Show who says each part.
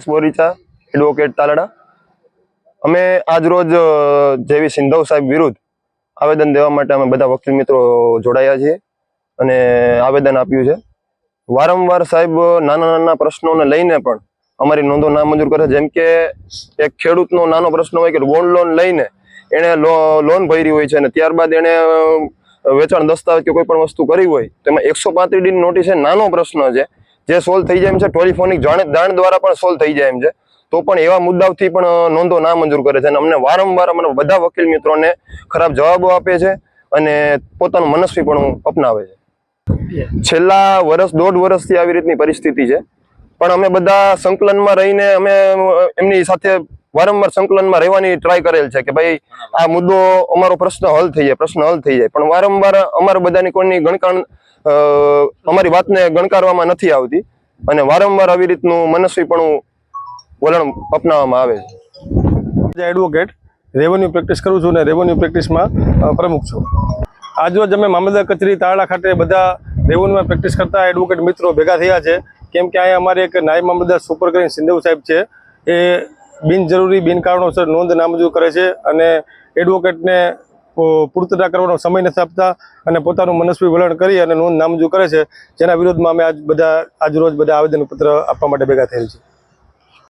Speaker 1: Boricha advocate Talala અમે આજ રોજ જેવી સિંધવ સાહેબ વિરુદ્ધ આવેદન દેવા માટે અમે બધા વકીલ મિત્રો જોડાયા છીએ અને આવેદન આપ્યું છે। વારંવાર સાહેબ નાના નાના પ્રશ્નોને લઈને પણ અમારી નોંધો નામંજૂર કરે। જેમ કે એક ખેડૂતનો નાનો પ્રશ્ન હોય કે ગોલ્ડ લોન લઈને એણે લોન ભરી હોય છે અને ત્યારબાદ એણે વેચાણ દસ્તાવેજ કે કોઈ પણ વસ્તુ કરી હોય તો એમાં 135 ડીની નોટિસ છે, નાનો પ્રશ્ન છે જે સોલ્વ થઈ જાય એમ છે, ટેલિફોનિક જાણ દ્વારા પણ સોલ્વ થઈ જાય એમ છે, તો પણ એવા મુદ્દાઓથી પણ નોંધો ના મંજૂર કરે છે અને અમને વારંવાર અમારા બધા વકીલ મિત્રોને ખરાબ જવાબો આપે છે અને પોતાનું મનસ્વી પણ અપનાવે છે। છેલ્લા દોઢ વર્ષથી આવી રીતની પરિસ્થિતિ છે, પણ અમે બધા સંકલનમાં રહીને અમે એમની સાથે વારંવાર સંકલનમાં રહેવાની ટ્રાય કરેલ છે કે ભાઈ આ મુદ્દો અમારો પ્રશ્ન હલ થઈ જાય, પણ વારંવાર અમારા બધાની કોઈની ગણકાણ અમારી વાતને ગણકારવામાં નથી આવતી અને વારંવાર આવી રીતનું મનસ્વીપણું વલણ અપનાવવામાં આવે છે।
Speaker 2: એડવોકેટ રેવન્યુ પ્રેક્ટિસ કરું છું અને રેવન્યુ પ્રેક્ટિસમાં પ્રમુખ છું। આજરોજ અમે મામલતદાર કચેરી તાલાળા ખાતે બધા રેવન્યુમાં પ્રેક્ટિસ કરતા એડવોકેટ મિત્રો ભેગા થયા છે, કેમ કે અહીંયા અમારે એક નાયબ મામલતદાર સુપર કરીને સિંધવ સાહેબ છે, એ બિનજરૂરી બિનકારણોસર નોંધ નામંજૂર કરે છે અને એડવોકેટને પૂર્તતા કરવાનો સમય નથી આપતા અને પોતાનું મનસ્વી વલણ કરી અને નોંધ નામંજૂર કરે છે, જેના વિરોધમાં અમે આજરોજ બધા આવેદનપત્ર આપવા માટે ભેગા થયેલ છે।